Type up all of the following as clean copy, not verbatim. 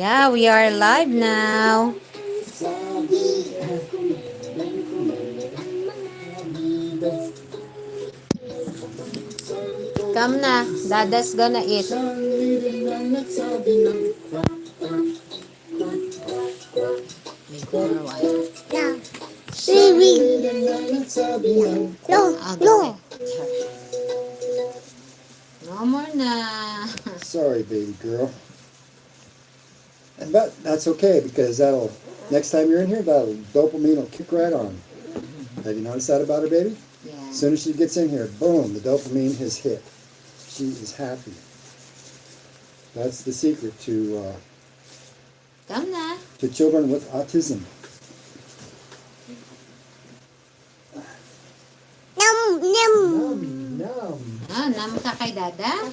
Yeah, we are live now. Come na, Dada's gonna eat. No. No more na. Sorry, baby girl. But that's okay because that'll next time you're in here, that'll dopamine will kick right on. Have you noticed that about her, baby? Yeah. As soon as she gets in here, boom, the dopamine has hit. She is happy. That's the secret Come na. to children with autism. Nom, nom. Nom, nom. Ah, nam ka kay Dada?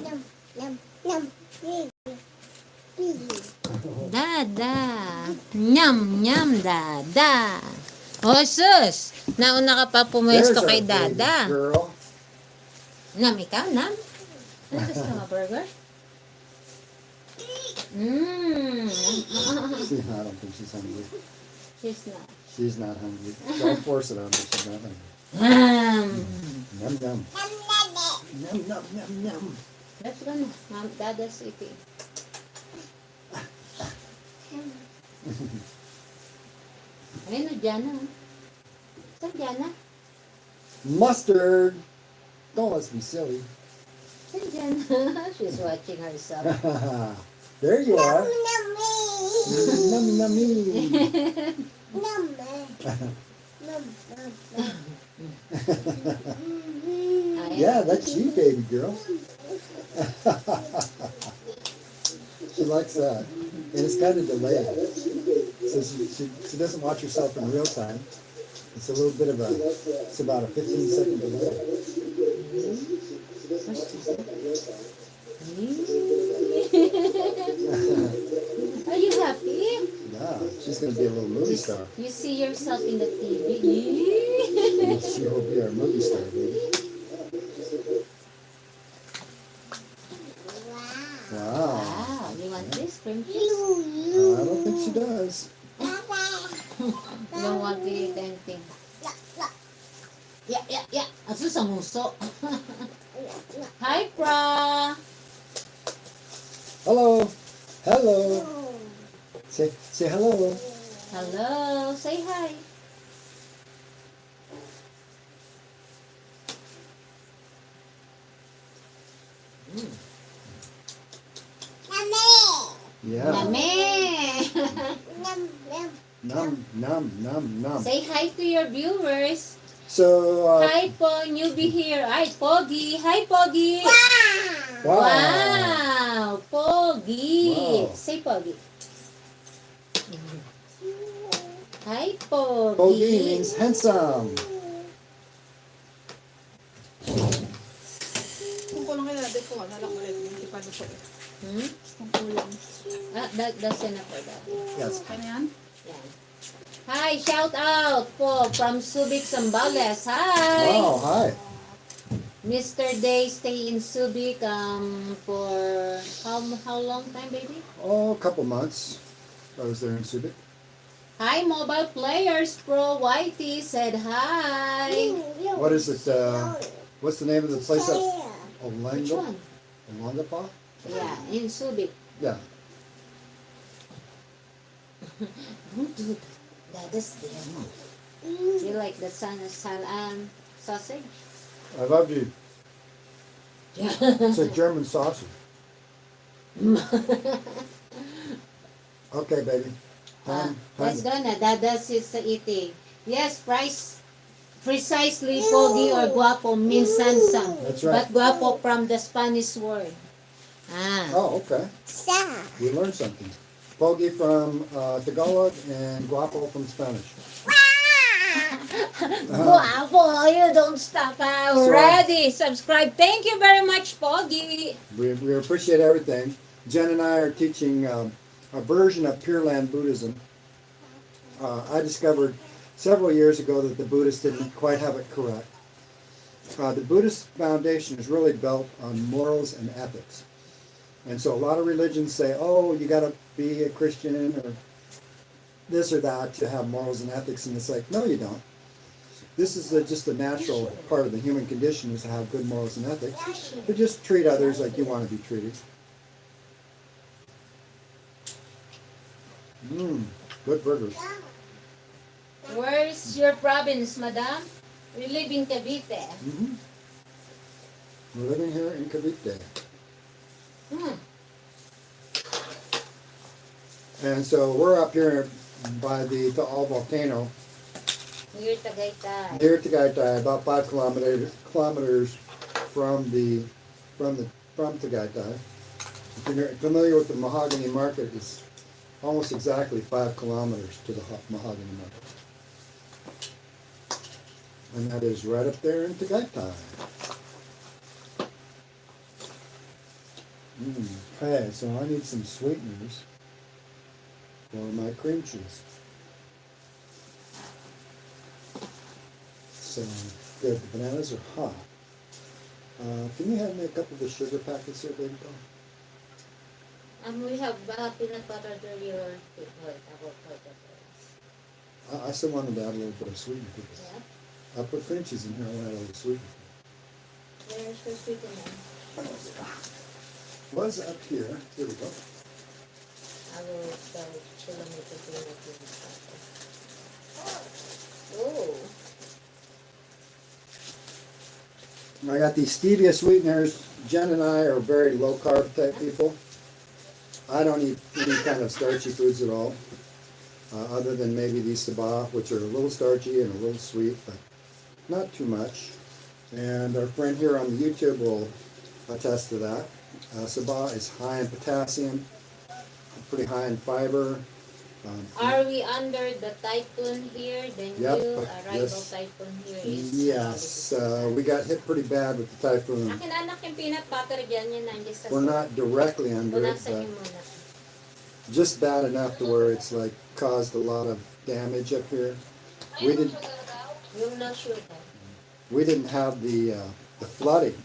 Nom, nom, nom. Dada. Nyam, nyam, Dada. Oh, sus. Nauna ka pa There's pumuesto our kay baby Dada. girl. Nam, ikaw, nam? Ano gusto mo, burger? Mmm. I don't think she's hungry. She's not. She's not hungry. Don't force it on her. She's not hungry. Yum, yum. Yum, yum, yum, yum. Let's go na. Mom, Dada's eating. Ayun o, Jana. Saan Jana? Mustard. Don't let's be silly. Saan Jana? She's watching herself. There you are. Nummy, nummy. Yeah, that's you, baby girl. She likes that. And it's kind of delayed. So she doesn't watch herself in real time. It's a little bit of it's about a 15-second delay. Are you happy? Yeah, she's going to be a little movie star. You see yourself in the TV? She will be our movie star, baby. Wow. Wow, you want this cream cheese? I don't think she does. You don't want to eat anything. Yeah. Aso sa muso. Hi, Pra. Hello. Hello. Say hello. Hello. Say hi. Yeah. Yummy. Num, num, num, num. Say hi to your viewers. So, Hi po, newbie here. Hi, Pogi. Hi, Pogi. wow. Wow, Pogi. Wow. Say Pogi. Hi, Pogi. Pogi means handsome. Kung kulang kaya dito ko, nalak ulit, hindi pa dito. Kung kulang. That's enough for that. Yes. Kaya yan? Yan. Hi, shout out po from Subic, Zambales. Hi. Wow, hi. Mr. Day stay in Subic for how long time, baby? Oh, a couple months. I was there in Subic. Hi, Mobile Players Pro Whitey said hi. What is it? What's the name of the place up? Which one? Olangapa? Yeah, in Subic. Yeah. Don't do that. That is there. You like the sausage? I love you. It's a German sausage. Okay, baby. Let's go na. Dada's is eating. Yes, precisely pogi or guapo means handsome. That's right. But guapo from the Spanish word. Oh, okay. We learned something. Pogi from Tagalog and guapo from Spanish. Guapo, you don't stop already. Subscribe. Thank you very much, Pogi. We appreciate everything. Jen and I are teaching a version of Pureland Buddhism. I discovered several years ago that the Buddhists didn't quite have it correct. The Buddhist foundation is really built on morals and ethics. And so a lot of religions say, oh, you got to be a Christian or this or that to have morals and ethics. And it's like, no, you don't. This is just a natural part of the human condition is to have good morals and ethics. To just treat others like you want to be treated. Good burgers. Where's your province, madam? We live in Cavite. We're living here in Cavite. And so we're up here by the Taal volcano. Near Tagaytay. Near Tagaytay, about 5 kilometers from Tagaytay. If you're familiar with the mahogany market, it's almost exactly 5 kilometers to the mahogany market. And that is right up there in Tagaytay. Okay, so I need some sweeteners for my cream cheese. So, good. The bananas are hot. Can you hand me a couple of the sugar packets here, baby doll? We have peanut butter jelly or wait. I still wanted to add a little bit of sweetener to this. Yeah. I'll put cream cheese in here. I want to add a little sweetener. Where's the sweetener? Was up here. Here we go. I will tell Chilomit to bring the peanut butter. Oh. I got these stevia sweeteners. Jen and I are very low carb type people. I don't eat any kind of starchy foods at all, other than maybe these sabah, which are a little starchy and a little sweet, but not too much. And our friend here on the YouTube will attest to that. Sabah is high in potassium, pretty high in fiber. Are we under the typhoon here? The Yep, new arrival yes. typhoon here is... Yes, we got hit pretty bad with the typhoon. Akin anak yung peanut butter dyan, yun nandiyan sa... We're not directly under it, Punasan but niyo muna. just bad enough to where it's like caused a lot of damage up here. We didn't Yung not sure ka. we didn't have the flooding.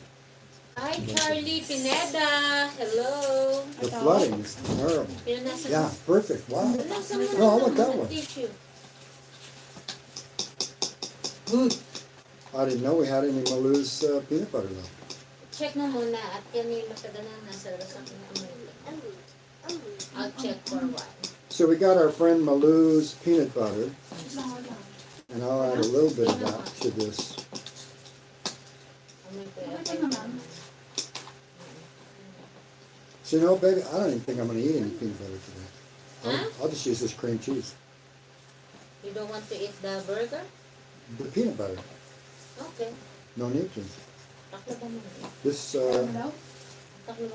Hi, Charlie Pineda. Hello. The flooding is terrible. Pinasa Yeah, perfect. Wow. Pinasa mo na. No, I want that one. Tissue. I didn't know we had any Maloo's peanut butter though. Check mo muna at yan yung mataganan nasa lasang na I'll check for a while. So we got our friend Maloo's peanut butter, and I'll add a little bit of that to this. So you know, baby, I don't even think I'm going to eat any peanut butter today. I'll just use this cream cheese. You don't want to eat the burger? The peanut butter. Okay. No need to. Taklaban mo lang. This Taklaban mo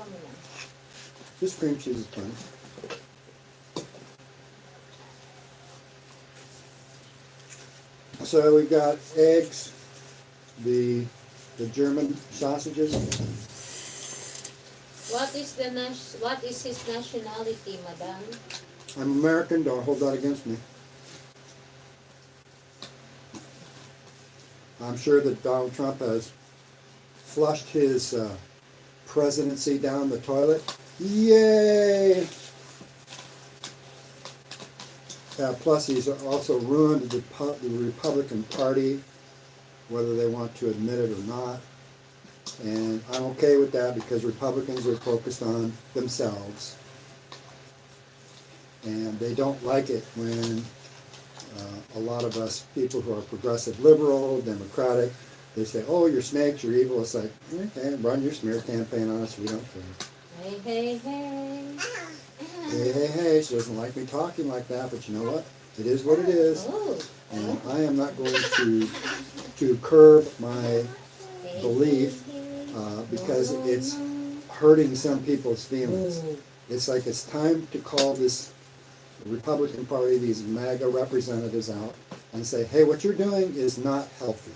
lang. this cream cheese is fine. So we've got eggs, the German sausages. What is his nationality, madam? I'm American, don't hold that against me. I'm sure that Donald Trump has flushed his presidency down the toilet. Yay! Plus, he's also ruined the Republican Party, whether they want to admit it or not. And I'm okay with that because Republicans are focused on themselves. And they don't like it when a lot of us people who are progressive liberal, democratic, they say, oh, you're snakes, you're evil. It's like, okay, run your smear campaign on us, we don't care. Hey, hey, hey. Hey, hey, hey, she doesn't like me talking like that, but you know what? It is what it is. Oh. And I am not going to curb my belief because it's hurting some people's feelings. It's like it's time to call this Republican Party, these MAGA representatives out and say, hey, what you're doing is not healthy.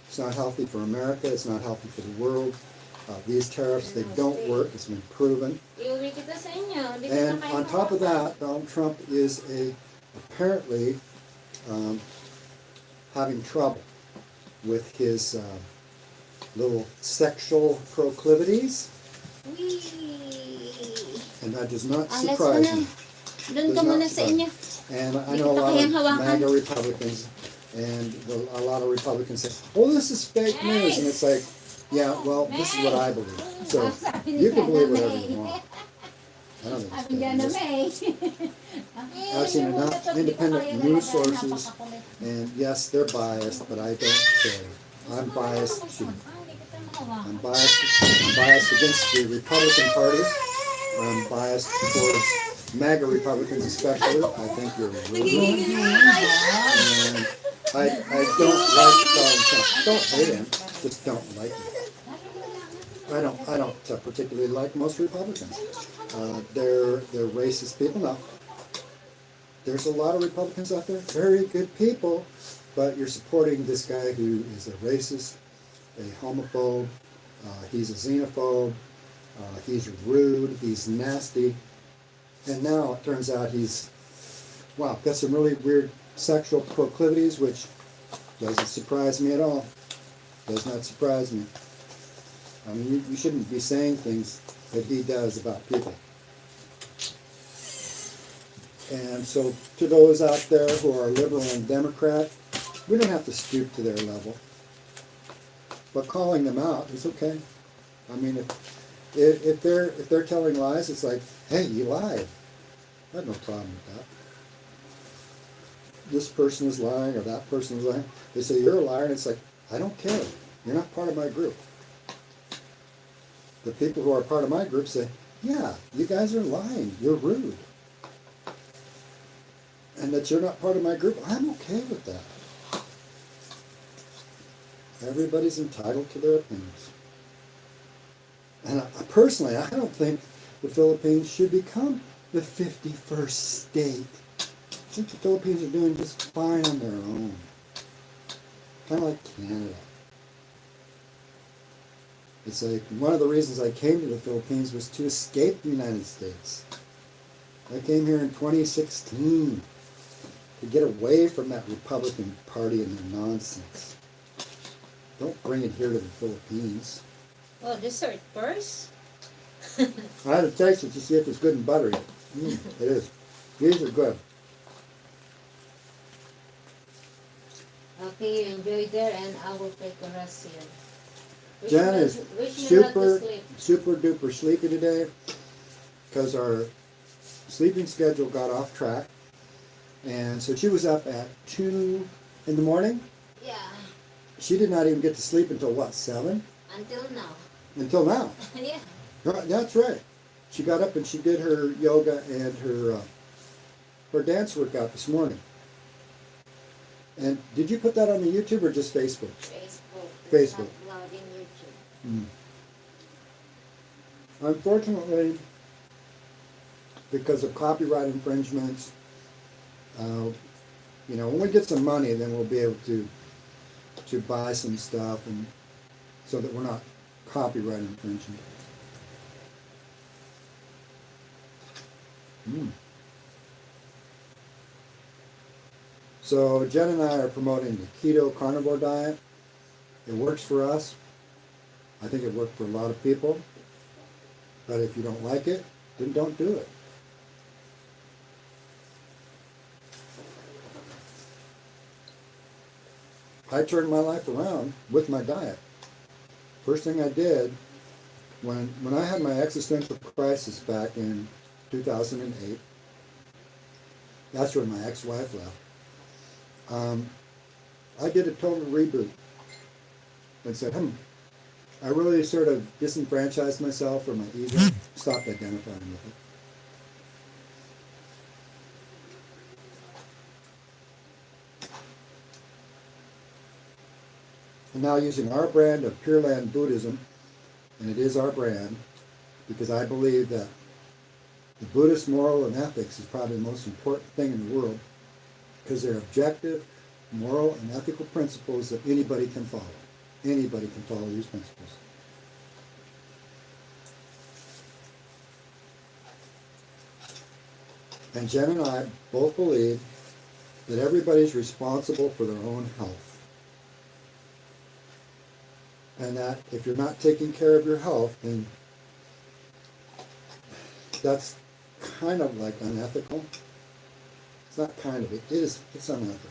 It's not healthy for America. It's not healthy for the world. These tariffs, they don't work. It's been proven. Iuwi kita sa inyo. Hindi And kita kayo on top of that, Donald Trump is apparently having trouble with his little sexual proclivities. Wee. that does not Let's surprise go na. me. Doon ka Does not muna sa surprise me. inyo. And I Hindi know a kita lot kayang of hawakan. MAGA Republicans, and a lot of Republicans say, "Oh, this is fake news," and it's like, yeah, well, this is what I believe. So you can believe whatever you want. I don't think it's fake news. I've seen enough independent news sources, and yes, they're biased, but I don't care. I'm biased too. I'm biased against the Republican Party. I'm biased towards MAGA Republicans especially. I think you're rude. And I don't like Donald Trump. Don't hate him, just don't like him. I don't particularly like most Republicans. They're racist people. Now, there's a lot of Republicans out there, very good people, but you're supporting this guy who is a racist, a homophobe, he's a xenophobe, he's rude, he's nasty, and now it turns out he's, wow, got some really weird sexual proclivities, which doesn't surprise me at all. Does not surprise me. I mean, you shouldn't be saying things that he does about people. And so to those out there who are liberal and Democrat, we don't have to stoop to their level. But calling them out is okay. I mean, if they're telling lies, it's like, hey, you lied. I have no problem with that. This person is lying or that person is lying. They say you're a liar, and it's like, I don't care. You're not part of my group. The people who are part of my group say, yeah, you guys are lying. You're rude. And that you're not part of my group, I'm okay with that. Everybody's entitled to their opinions. And personally, I don't think the Philippines should become the 51st state. I think the Philippines are doing just fine on their own. Kind of like Canada. It's like one of the reasons I came to the Philippines was to escape the United States. I came here in 2016 to get away from that Republican Party and their nonsense. Don't bring it here to the Philippines. Oh, dessert first? I had to taste it to see if it's good and buttery. It is. These are good. Okay, you enjoy there and I will take the rest here. Jen is wish me not to super sleep. duper sleepy today because our sleeping schedule got off track. And so she was up at 2 in the morning. Yeah, She did not even get to sleep until what, 7? until now. Until now. Yeah. Right, that's right. She got up and she did her yoga and her dance workout this morning. And did you put that on the YouTube or just Facebook? Facebook. Facebook. It's not allowed in YouTube. Unfortunately, because of copyright infringements, when we get some money, then we'll be able to buy some stuff, and so that we're not copyright infringing. So Jen and I are promoting the keto carnivore diet. It works for us. I think it worked for a lot of people. But if you don't like it, then don't do it. I turned my life around with my diet. First thing I did, when I had my existential crisis back in 2008, that's when my ex-wife left, I did a total reboot and said, I really sort of disenfranchised myself from my ego, stopped identifying with it. And now using our brand of Pureland Buddhism, and it is our brand, because I believe that the Buddhist moral and ethics is probably the most important thing in the world, because they're objective, moral, and ethical principles that anybody can follow. Anybody can follow these principles. And Jen and I both believe that everybody's responsible for their own health. And that if you're not taking care of your health, then that's kind of like unethical. It's not kind of, it is, it's unethical.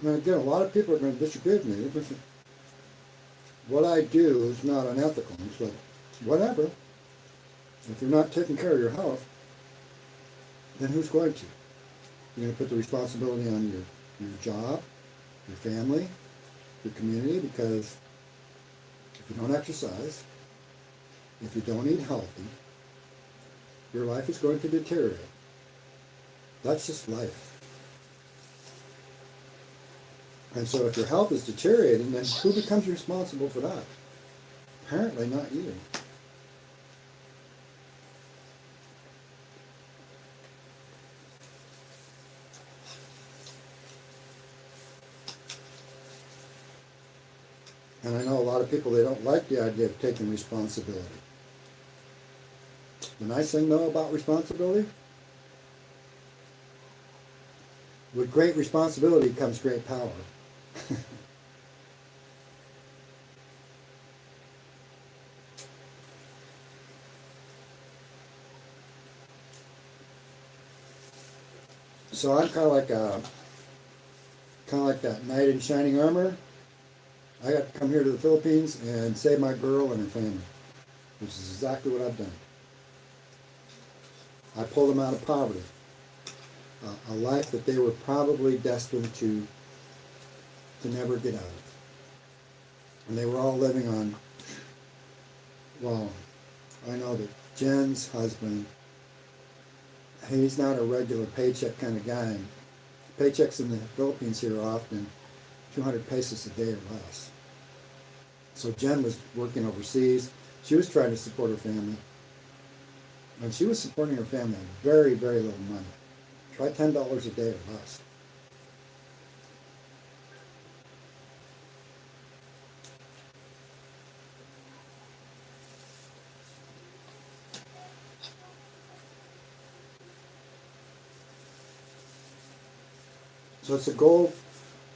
And again, a lot of people are going to disagree with me. Because what I do is not unethical. It's like, whatever. If you're not taking care of your health, then who's going to? You're going to put the responsibility on your job, your family, your community, because if you don't exercise, if you don't eat healthy, your life is going to deteriorate. That's just life. And so if your health is deteriorating, then who becomes responsible for that? Apparently not you. And I know a lot of people, they don't like the idea of taking responsibility. The nice thing, though, about responsibility, with great responsibility comes great power. So I'm kind of like that knight in shining armor. I got to come here to the Philippines and save my girl and her family, which is exactly what I've done. I pulled them out of poverty, a life that they were probably destined to never get out of. And they were all living on, well, I know that Jen's husband, he's not a regular paycheck kind of guy. Paychecks in the Philippines here are often 200 pesos a day or less. So Jen was working overseas. She was trying to support her family. And she was supporting her family on very, very little money. Try $10 a day or less. So it's a goal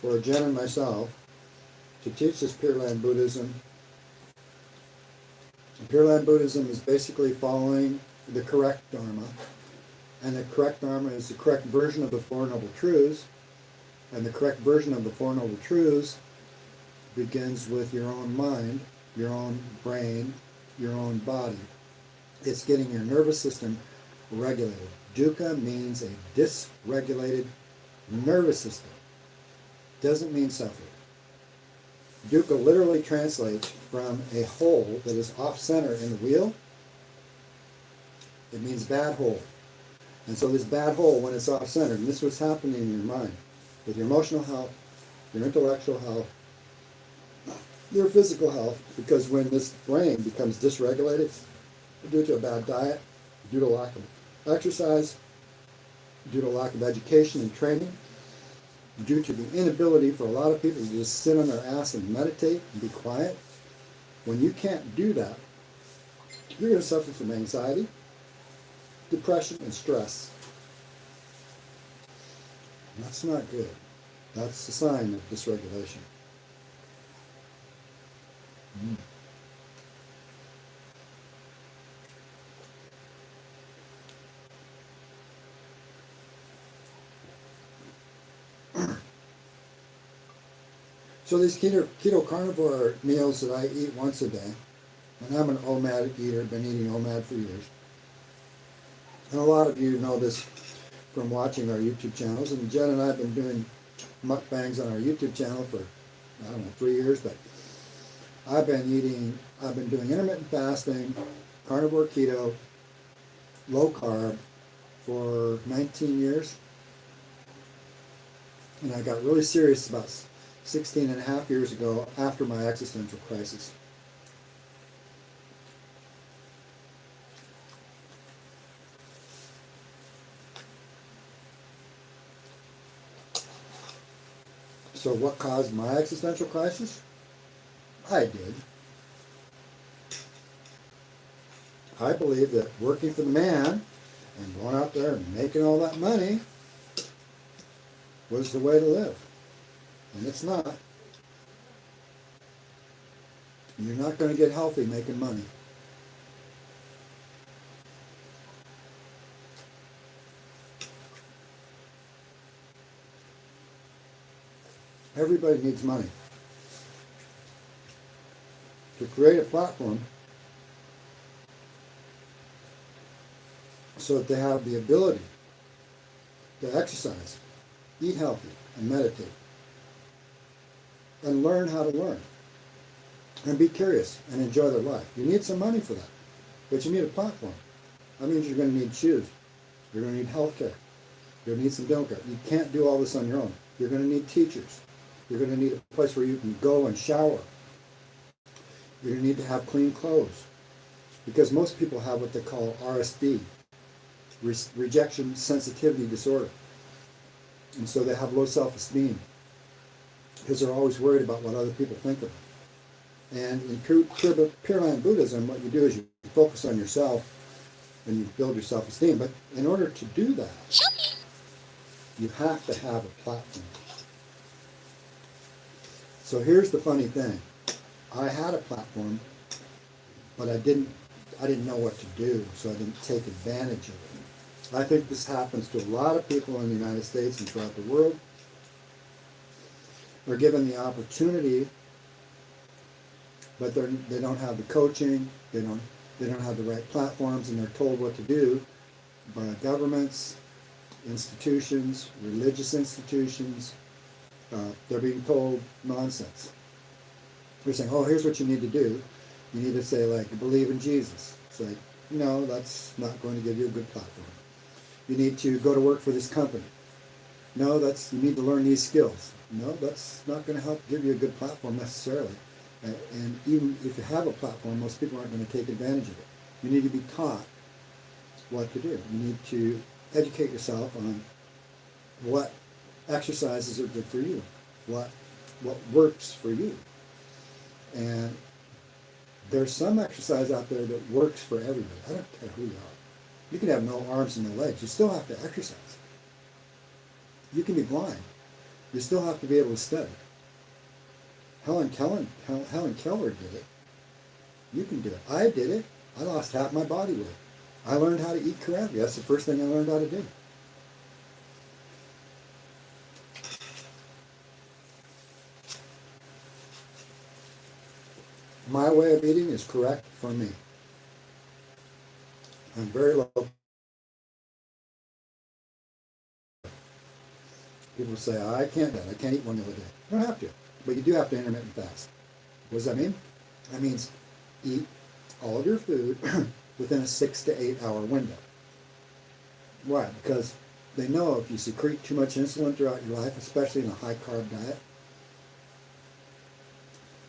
for Jen and myself to teach this Pureland Buddhism. And Pureland Buddhism is basically following the correct Dharma. And the correct Dharma is the correct version of the Four Noble Truths. And the correct version of the Four Noble Truths begins with your own mind, your own brain, your own body. It's getting your nervous system regulated. Dukkha means a dysregulated nervous system. Doesn't mean suffering. Dukkha literally translates from a hole that is off-center in the wheel. It means bad hole. And so this bad hole, when it's off-centered, and this is what's happening in your mind, with your emotional health, your intellectual health, your physical health, because when this brain becomes dysregulated due to a bad diet, due to lack of exercise, due to lack of education and training, due to the inability for a lot of people to just sit on their ass and meditate and be quiet, when you can't do that, you're going to suffer from anxiety, depression, and stress. And that's not good. That's a sign of dysregulation. So these keto carnivore meals that I eat once a day, and I'm an OMAD eater, been eating OMAD for years. And a lot of you know this from watching our YouTube channels, and Jen and I have been doing mukbangs on our YouTube channel for, 3 years, but I've been doing intermittent fasting, carnivore keto, low carb for 19 years. And I got really serious about 16 and a half years ago after my existential crisis. So what caused my existential crisis? I did. I believe that working for the man and going out there and making all that money was the way to live. And it's not. You're not going to get healthy making money. Everybody needs money. To create a platform so that they have the ability to exercise, eat healthy, and meditate, and learn how to learn, and be curious and enjoy their life. You need some money for that, but you need a platform. That means you're going to need shoes. You're going to need health care. You're going to need some dental care. You can't do all this on your own. You're going to need teachers. You're going to need a place where you can go and shower. You're going to need to have clean clothes, because most people have what they call RSD, rejection sensitivity disorder. And so they have low self-esteem because they're always worried about what other people think of them. And in Pureland Buddhism, what you do is you focus on yourself and you build your self-esteem. But in order to do that, you have to have a platform. So here's the funny thing. I had a platform, but I didn't know what to do, so I didn't take advantage of it. I think this happens to a lot of people in the United States and throughout the world. They're given the opportunity, but they don't have the coaching, they don't have the right platforms, and they're told what to do by governments, institutions, religious institutions. They're being told nonsense. They're saying, oh, here's what you need to do. You need to say, like, believe in Jesus. It's like, no, that's not going to give you a good platform. You need to go to work for this company. No, you need to learn these skills. No, that's not going to help give you a good platform necessarily. And even if you have a platform, most people aren't going to take advantage of it. You need to be taught what to do. You need to educate yourself on what exercises are good for you, what works for you. And there's some exercise out there that works for everybody. I don't care who you are. You can have no arms and no legs. You still have to exercise. You can be blind. You still have to be able to study. Helen Keller did it. You can do it. I did it. I lost half my body weight. I learned how to eat correctly. That's the first thing I learned how to do. My way of eating is correct for me. I'm very low. People say, I can't do that. I can't eat one meal a day. You don't have to. But you do have to intermittent fast. What does that mean? That means eat all of your food within a 6 to 8 hour window. Why? Because they know if you secrete too much insulin throughout your life, especially in a high carb diet,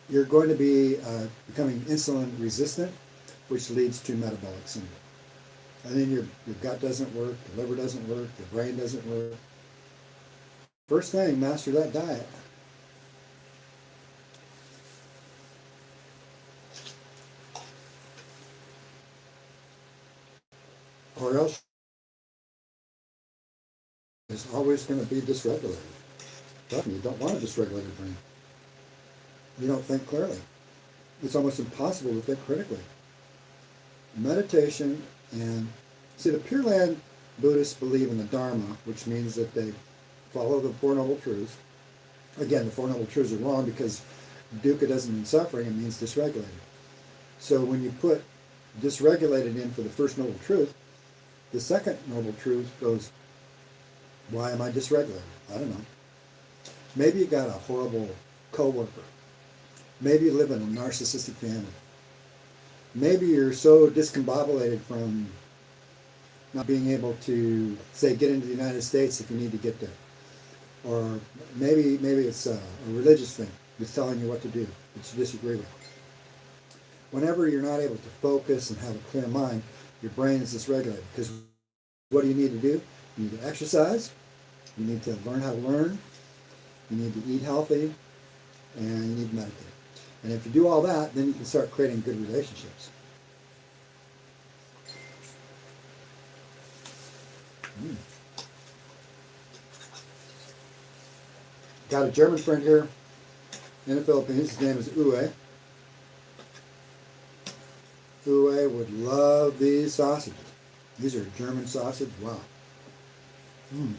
you're going to be becoming insulin resistant, which leads to metabolic syndrome. And then your gut doesn't work, your liver doesn't work, your brain doesn't work. First thing, master that diet. Or else it's always going to be dysregulated. Trust me, you don't want a dysregulated brain. You don't think clearly. It's almost impossible to think critically. Meditation and... See, the Pureland Buddhists believe in the Dharma, which means that they follow the Four Noble Truths. Again, the Four Noble Truths are wrong because dukkha doesn't mean suffering, it means dysregulated. So when you put dysregulated in for the first Noble Truth, the second Noble Truth goes, why am I dysregulated? I don't know. Maybe you got a horrible coworker. Maybe you live in a narcissistic family. Maybe you're so discombobulated from not being able to, say, get into the United States if you need to get there. Or maybe it's a religious thing that's telling you what to do, that you disagree with. Whenever you're not able to focus and have a clear mind, your brain is dysregulated. Because what do you need to do? You need to exercise, you need to learn how to learn, you need to eat healthy, and you need to meditate. And if you do all that, then you can start creating good relationships. Got a German friend here in the Philippines. His name is Uwe. Uwe would love these sausages. These are German sausage. Wow. Mm.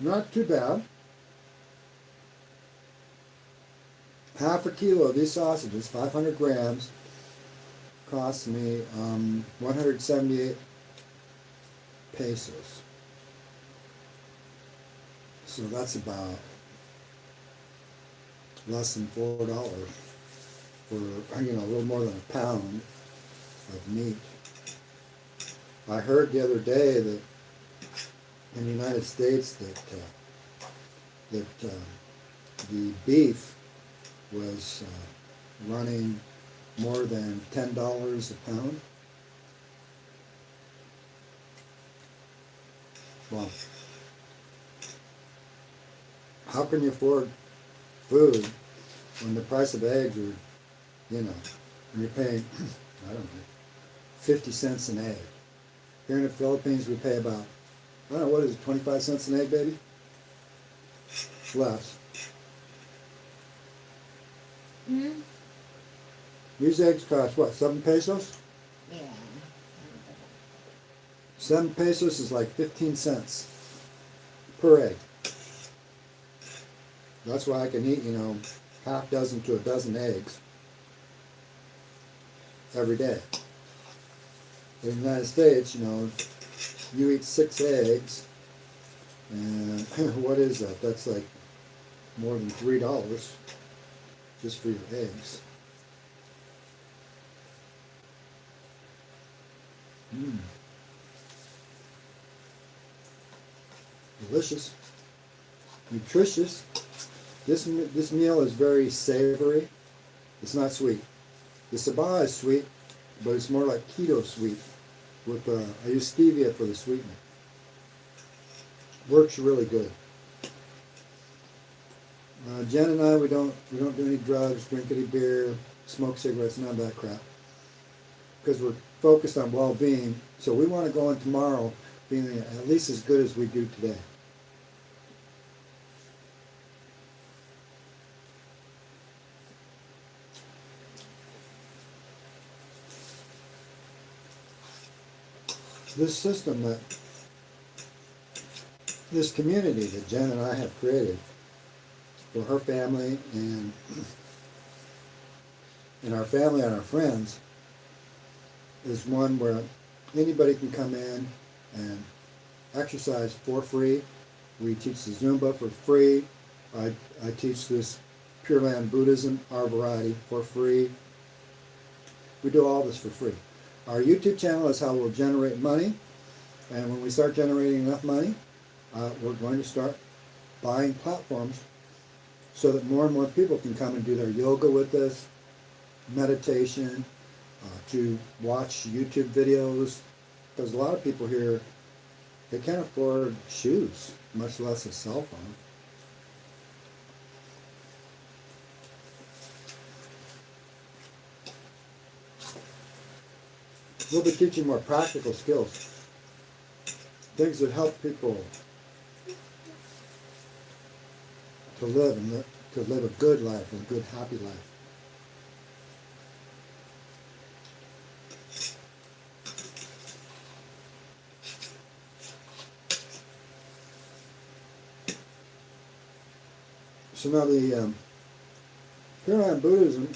Not too bad. Half a kilo of these sausages, 500 grams, cost me 178 pesos. So that's about less than $4 for, a little more than a pound of meat. I heard the other day that in the United States that the beef was running more than $10 a pound. Well, how can you afford food when the price of eggs are, when you're paying, I don't know, 50 cents an egg. Here in the Philippines we pay about, I don't know, what is it, 25 cents an egg, baby? Less. Hmm? These eggs cost what, 7 pesos? Yeah. 7 pesos is like 15 cents per egg. That's why I can eat, half dozen to a dozen eggs every day. In the United States, you eat 6 eggs, and what is that? That's like more than $3 just for your eggs. Mmm. Delicious. Nutritious. This meal is very savory. It's not sweet. The sabah is sweet, but it's more like keto sweet. With I use stevia for the sweetener. Works really good. Jen and I, we don't do any drugs, drink any beer, smoke cigarettes, none of that crap. Because we're focused on well-being, so we want to go in tomorrow feeling at least as good as we do today. This system this community that Jen and I have created for her family and our family and our friends is one where anybody can come in and exercise for free. We teach the Zumba for free. I teach this Pureland Buddhism, our variety, for free. We do all this for free. Our YouTube channel is how we'll generate money, and when we start generating enough money, we're going to start buying platforms so that more and more people can come and do their yoga with us, meditation, to watch YouTube videos, because a lot of people here, they can't afford shoes, much less a cell phone. We'll be teaching more practical skills, things that help people to live a good life, a good, happy life. So now the Pureland Buddhism,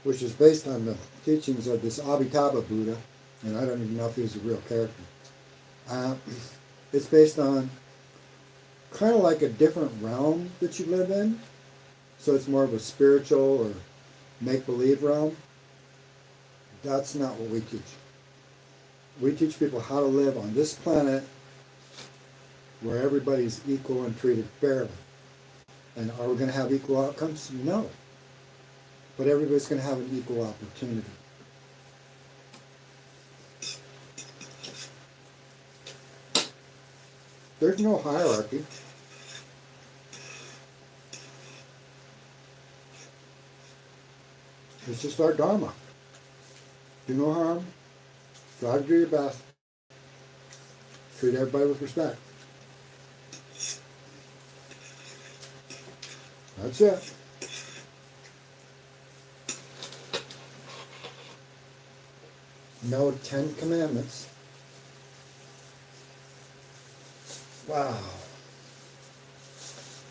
which is based on the teachings of this Amitabha Buddha, and I don't even know if he's a real character. It's based on kind of like a different realm that you live in. So it's more of a spiritual or make-believe realm. That's not what we teach. We teach people how to live on this planet where everybody's equal and treated fairly. And are we going to have equal outcomes? No. But everybody's going to have an equal opportunity. There's no hierarchy. It's just our Dharma. Do no harm. Try to do your best. Treat everybody with respect. That's it. No 10 commandments. Wow.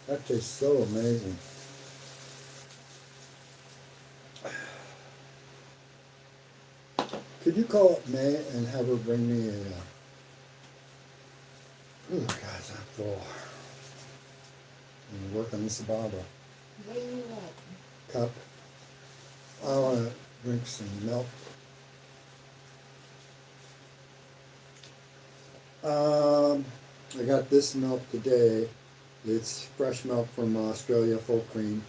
That tastes so amazing. Could you call up May and have her bring me a... oh, gosh, I'm full. And work on this Ababa What do you want? cup. I want to drink some milk. I got this milk today. It's fresh milk from Australia, full cream.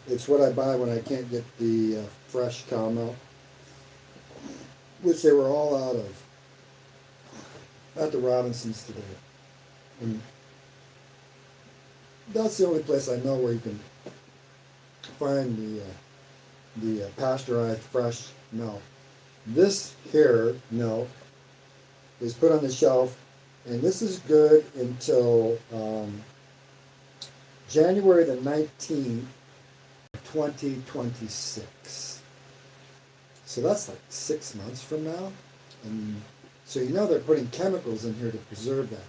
It's what I buy when I can't get the fresh cow milk, which they were all out of at the Robinsons today. And that's the only place I know where you can find the pasteurized fresh milk. This here milk is put on the shelf, and this is good until January the 19th, 2026. So that's like 6 months from now. And so you know they're putting chemicals in here to preserve that.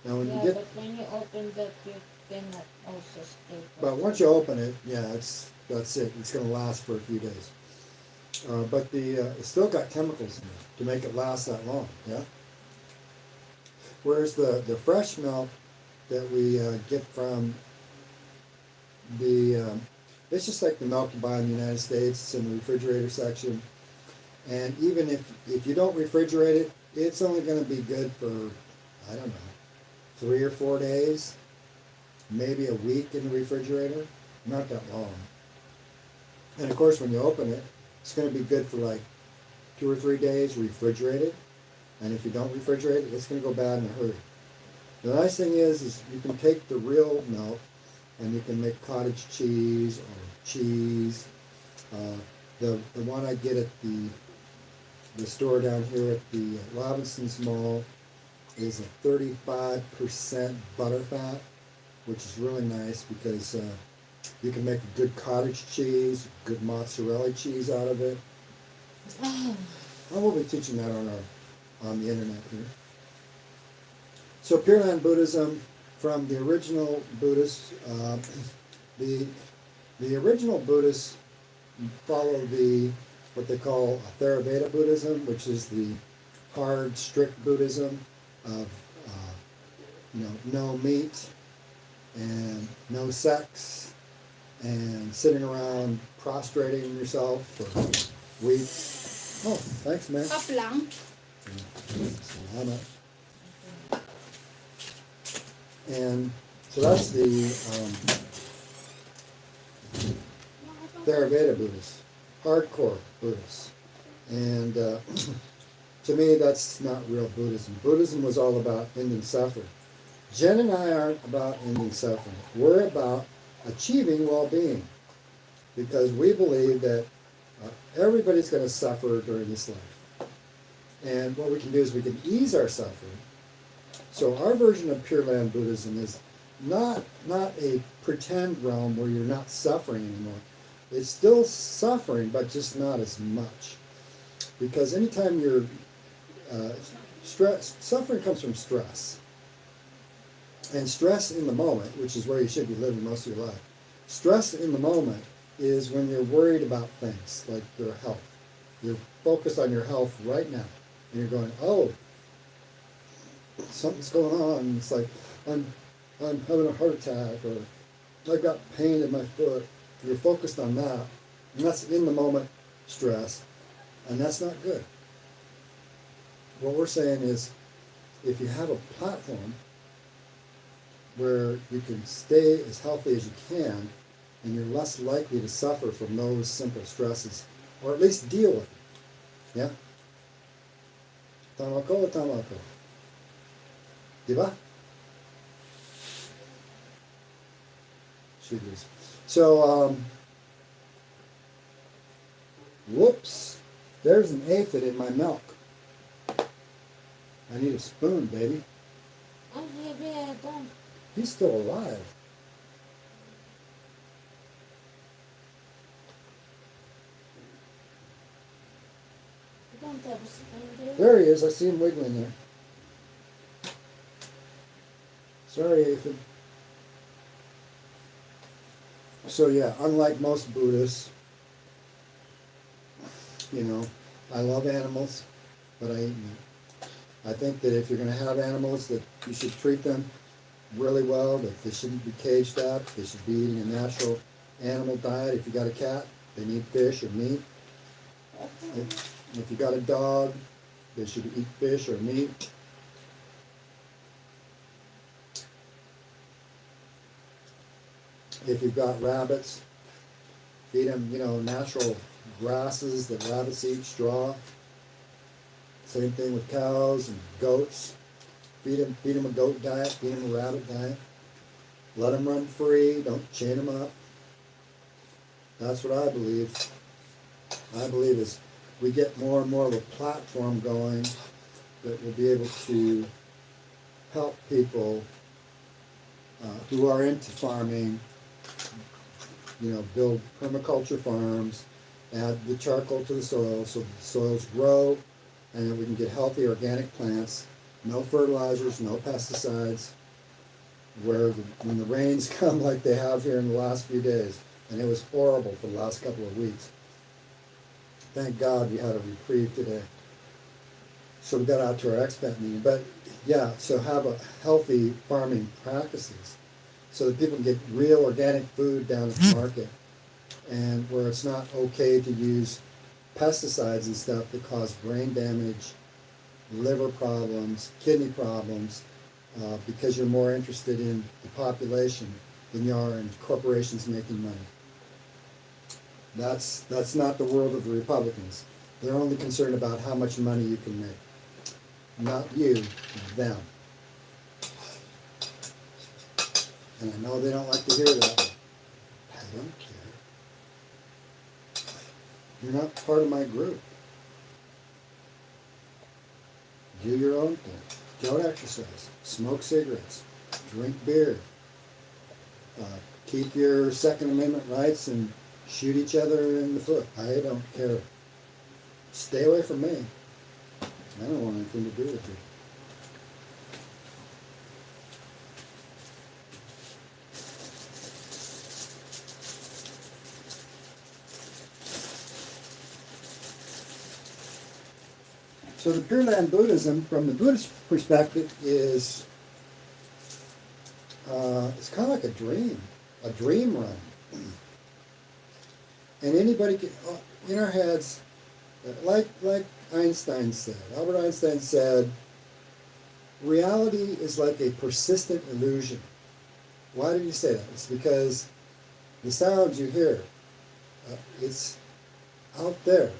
Now when Yeah, you get, but when you open that, you cannot also stay. but once you open it, yeah, that's it. It's going to last for a few days. But it's still got chemicals in it to make it last that long. Yeah. Whereas the fresh milk that we get from it's just like the milk you buy in the United States. It's in the refrigerator section. And even if you don't refrigerate it, it's only going to be good for, I don't know, 3 or 4 days, maybe a week in the refrigerator. Not that long. And of course, when you open it, it's going to be good for like 2 or 3 days refrigerated. And if you don't refrigerate it, it's going to go bad in a hurry. The nice thing is you can take the real milk and you can make cottage cheese or cheese. The one I get at the store down here at the Robinsons Mall is a 35% butter fat, which is really nice because you can make a good cottage cheese, good mozzarella cheese out of it. I will be teaching that on the internet here. So Pureland Buddhism, from the original Buddhists, the original Buddhists follow what they call Theravada Buddhism, which is the hard, strict Buddhism of no meat and no sex and sitting around prostrating yourself for weeks. Oh, thanks, man. Cup lang. Salamat. And so that's the Theravada Buddhists, hardcore Buddhists. And to me, that's not real Buddhism. Buddhism was all about ending suffering. Jen and I aren't about ending suffering. We're about achieving well-being because we believe that everybody's going to suffer during this life. And what we can do is we can ease our suffering. So our version of Pureland Buddhism is not a pretend realm where you're not suffering anymore. It's still suffering, but just not as much. Because anytime you're suffering comes from stress. And stress in the moment, which is where you should be living most of your life, stress in the moment is when you're worried about things like your health. You're focused on your health right now. And you're going, oh, something's going on. It's like, I'm having a heart attack, or I've got pain in my foot. You're focused on that. And that's in the moment stress. And that's not good. What we're saying is, if you have a platform where you can stay as healthy as you can, and you're less likely to suffer from those simple stresses, or at least deal with it. Yeah? Tama ko o tama ko? Diba? She agrees. So, whoops, there's an aphid in my milk. I need a spoon, baby. Oh, yeah, don't. He's still alive. Don't have a spoon. There he is. I see him wiggling there. Sorry, Ethan. So yeah, unlike most Buddhists, you know, I love animals, but I eat meat. I think that if you're going to have animals, that you should treat them really well, that they shouldn't be caged up, they should be eating a natural animal diet. If you got a cat, they need fish or meat. If you got a dog, they should eat fish or meat. If you've got rabbits, feed them, you know, natural grasses that rabbits eat, straw. Same thing with cows and goats. Feed them a goat diet, feed them a rabbit diet. Let them run free, don't chain them up. That's what I believe. I believe is we get more and more of a platform going that will be able to help people who are into farming, you know, build permaculture farms, add the charcoal to the soil so the soils grow, and then we can get healthy organic plants, no fertilizers, no pesticides, when the rains come like they have here in the last few days, and it was horrible for the last couple of weeks. Thank God we had a reprieve today. So we got out to our expat meeting. But yeah, so have a healthy farming practices so that people can get real organic food down at the market, and where it's not okay to use pesticides and stuff that cause brain damage, liver problems, kidney problems, because you're more interested in the population than you are in corporations making money. That's not the world of the Republicans. They're only concerned about how much money you can make. Not you, them. And I know they don't like to hear that, but I don't care. You're not part of my group. Do your own thing. Don't exercise. Smoke cigarettes. Drink beer. Keep your Second Amendment rights and shoot each other in the foot. I don't care. Stay away from me. I don't want anything to do with you. So the Pureland Buddhism, from the Buddhist perspective, is it's kind of like a dream run. And anybody can, in our heads, like Einstein said, Albert Einstein said, reality is like a persistent illusion. Why did he say that? It's because the sounds you hear, it's out there,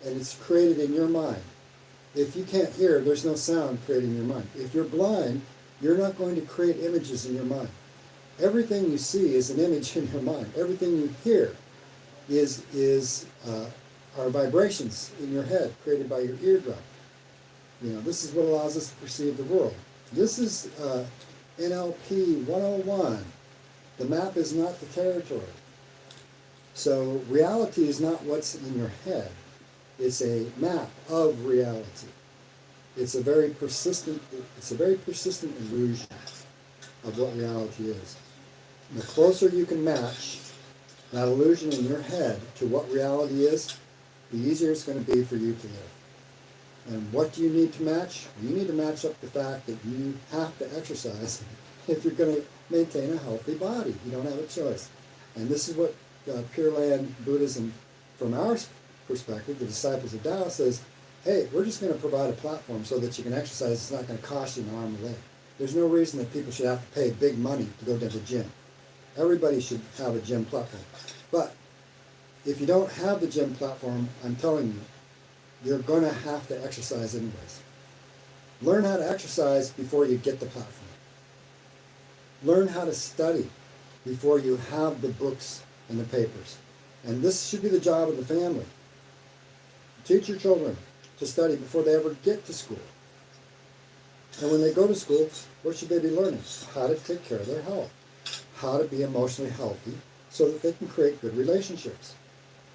and it's created in your mind. If you can't hear, there's no sound created in your mind. If you're blind, you're not going to create images in your mind. Everything you see is an image in your mind. Everything you hear are vibrations in your head created by your eardrum. You know, this is what allows us to perceive the world. This is NLP 101. The map is not the territory. So reality is not what's in your head. It's a map of reality. It's a very persistent illusion of what reality is. And the closer you can match that illusion in your head to what reality is, the easier it's going to be for you to live. And what do you need to match? You need to match up the fact that you have to exercise if you're going to maintain a healthy body. You don't have a choice. And this is what Pureland Buddhism, from our perspective, the disciples of Tao, says, hey, we're just going to provide a platform so that you can exercise. It's not going to cost you an arm or leg. There's no reason that people should have to pay big money to go to the gym. Everybody should have a gym platform. But if you don't have the gym platform, I'm telling you, you're going to have to exercise anyways. Learn how to exercise before you get the platform. Learn how to study before you have the books and the papers. And this should be the job of the family. Teach your children to study before they ever get to school. And when they go to school, what should they be learning? How to take care of their health, how to be emotionally healthy so that they can create good relationships.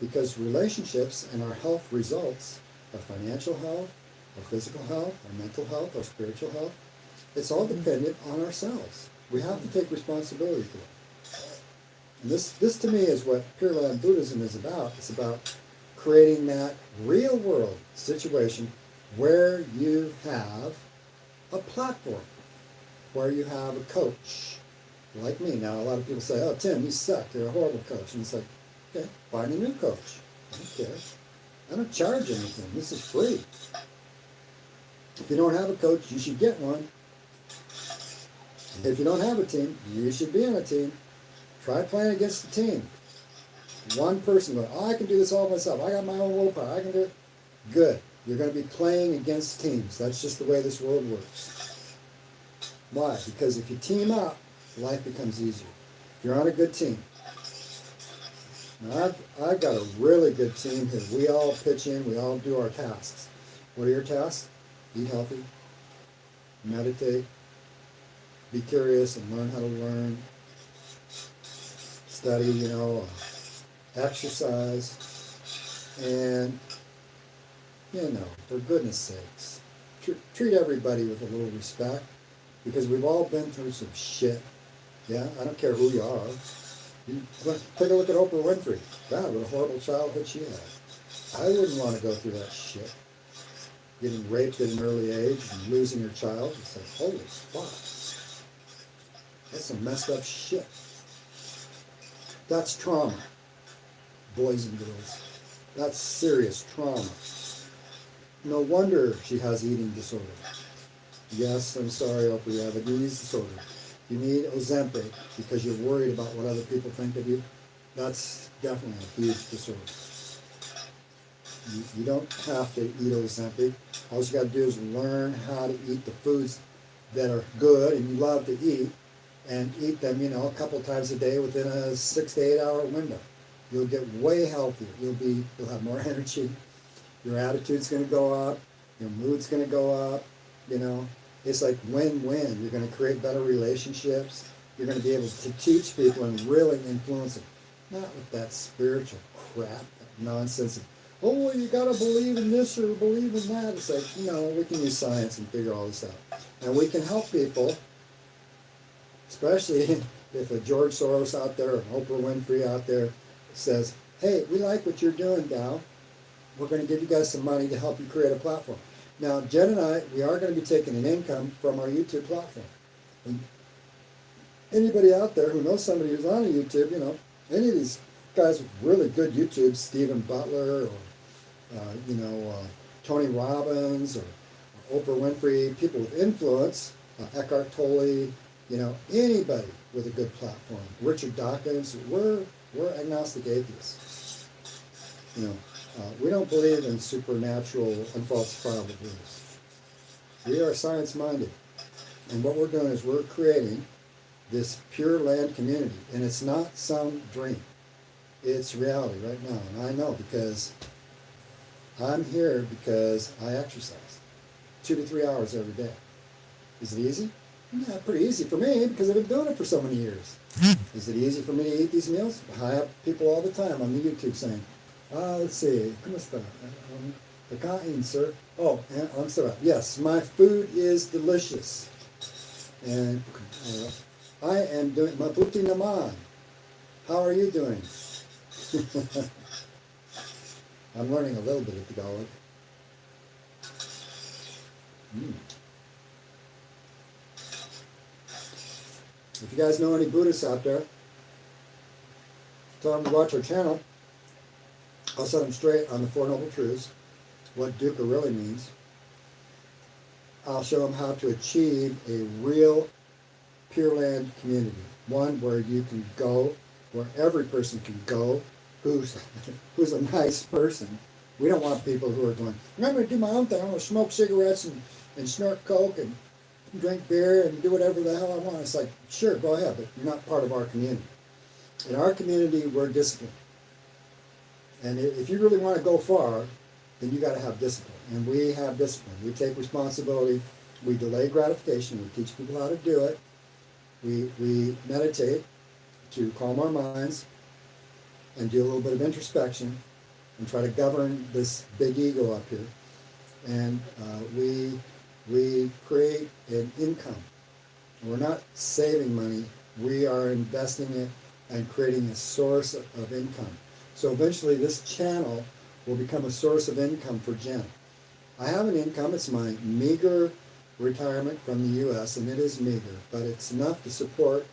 Because relationships and our health results, our financial health, our physical health, our mental health, our spiritual health, it's all dependent on ourselves. We have to take responsibility for it. And this to me is what Pureland Buddhism is about. It's about creating that real world situation where you have a platform, where you have a coach. Like me now, a lot of people say, oh, Tim, you suck, you're a horrible coach. And it's like, okay, find a new coach. I don't care. I don't charge anything. This is free. If you don't have a coach, you should get one. If you don't have a team, you should be on a team. Try playing against the team. One person going, oh, I can do this all myself. I got my own willpower. I can do it. Good. You're going to be playing against teams. That's just the way this world works. Why? Because if you team up, life becomes easier. If you're on a good team. Now, I've got a really good team here. We all pitch in. We all do our tasks. What are your tasks? Eat healthy. Meditate. Be curious and learn how to learn. Study, exercise. And, for goodness sakes, treat everybody with a little respect, because we've all been through some shit. Yeah, I don't care who you are. Take a look at Oprah Winfrey. God, what a horrible childhood she had. I wouldn't want to go through that shit. Getting raped at an early age and losing your child. It's like, holy fuck. That's some messed up shit. That's trauma, boys and girls. That's serious trauma. No wonder she has eating disorder. Yes, I'm sorry, Oprah, you have a eating disorder. You need Ozempic because you're worried about what other people think of you. That's definitely a huge disorder. You don't have to eat Ozempic. All you got to do is learn how to eat the foods that are good and you love to eat, and eat them, a couple times a day within a 6 to 8 hour window. You'll get way healthier. You'll have more energy. Your attitude's going to go up. Your mood's going to go up. It's like win-win. You're going to create better relationships. You're going to be able to teach people and really influence them. Not with that spiritual crap, that nonsense of, oh, you got to believe in this or believe in that. It's like, we can use science and figure all this out. And we can help people, especially if a George Soros out there or an Oprah Winfrey out there says, hey, we like what you're doing, Dow. We're going to give you guys some money to help you create a platform. Now, Jen and I, we are going to be taking an income from our YouTube platform. And anybody out there who knows somebody who's on a YouTube, any of these guys with really good YouTube, Stephen Butler or, Tony Robbins or Oprah Winfrey, people with influence, Eckhart Tolle, anybody with a good platform. Richard Dawkins, we're agnostic atheists. We don't believe in supernatural, unfalsifiable beliefs. We are science-minded. And what we're doing is we're creating this Pure Land community. And it's not some dream. It's reality right now. And I know because I'm here because I exercise 2 to 3 hours every day. Is it easy? Yeah, pretty easy for me because I've been doing it for so many years. Is it easy for me to eat these meals? I have people all the time on the YouTube saying, let's see, ¿cómo está? Pagkain, sir. Oh, I'm sorry. Yes, my food is delicious. And I am doing mabuti naman. How are you doing? I'm learning a little bit of Tagalog. If you guys know any Buddhists out there, tell them to watch our channel. I'll set them straight on the Four Noble Truths, what dukkha really means. I'll show them how to achieve a real Pure Land community. One where you can go, where every person can go, who's a nice person. We don't want people who are going, I'm going to do my own thing. I'm going to smoke cigarettes and snort coke and drink beer and do whatever the hell I want. It's like, sure, go ahead, but you're not part of our community. In our community, we're disciplined. And if you really want to go far, then you got to have discipline. And we have discipline. We take responsibility we delay gratification. We teach people how to do it. We meditate to calm our minds and do a little bit of introspection and try to govern this big ego up here. And we create an income. We're not saving money. We are investing it and creating a source of income. So eventually this channel will become a source of income for Jen. I have an income. It's my meager retirement from the U.S., and it is meager, but it's enough to support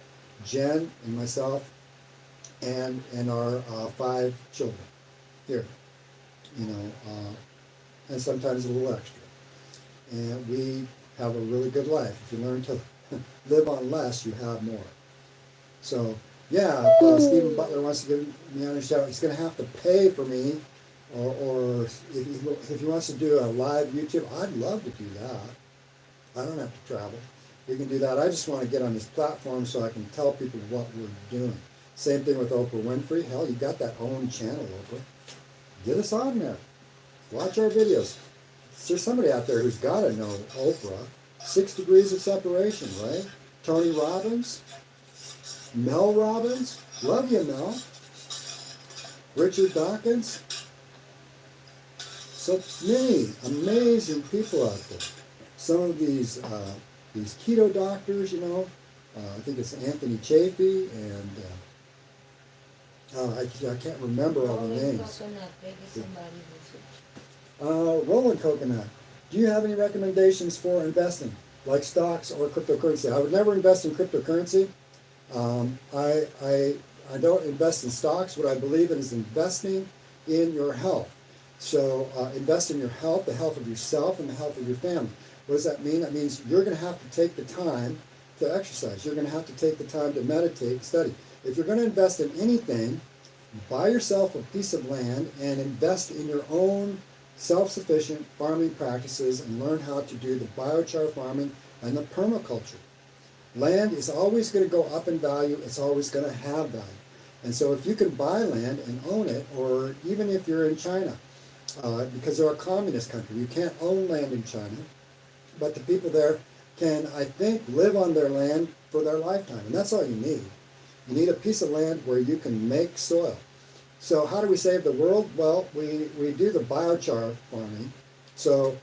Jen and myself and our 5 children here, and sometimes a little extra. And we have a really good life. If you learn to live on less, you have more. So, yeah, if Stephen Butler wants to give me on a show, he's going to have to pay for me, or if he wants to do a live YouTube, I'd love to do that. I don't have to travel. We can do that. I just want to get on this platform so I can tell people what we're doing. Same thing with Oprah Winfrey. Hell, you got that own channel, Oprah. Get us on there. Watch our videos. There's somebody out there who's got to know Oprah. 6 Degrees of Separation, right? Tony Robbins. Mel Robbins. Love you, Mel. Richard Dawkins. So many amazing people out there. Some of these keto doctors, I think it's Anthony Chafee, and I can't remember all the names. Rolling Coconut. Do you have any recommendations for investing, like stocks or cryptocurrency? I would never invest in cryptocurrency. I don't invest in stocks. What I believe in is investing in your health. So invest in your health, the health of yourself, and the health of your family. What does that mean? That means you're going to have to take the time to exercise. You're going to have to take the time to meditate, study. If you're going to invest in anything, buy yourself a piece of land and invest in your own self-sufficient farming practices and learn how to do the biochar farming and the permaculture. Land is always going to go up in value. It's always going to have value. And so if you can buy land and own it, or even if you're in China, because they're a communist country, you can't own land in China, but the people there can, I think, live on their land for their lifetime. And that's all you need. You need a piece of land where you can make soil. So how do we save the world? Well, we do the biochar farming. So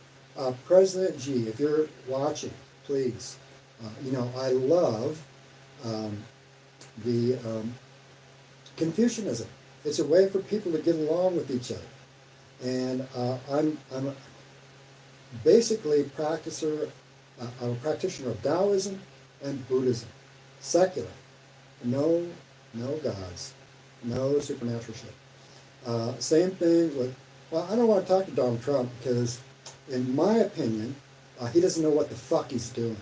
President Xi, if you're watching, please, I love the Confucianism. It's a way for people to get along with each other. And I'm basically I'm a practitioner of Taoism and Buddhism. Secular. No gods. No supernatural shit. Same thing with, I don't want to talk to Donald Trump because, in my opinion, he doesn't know what the fuck he's doing.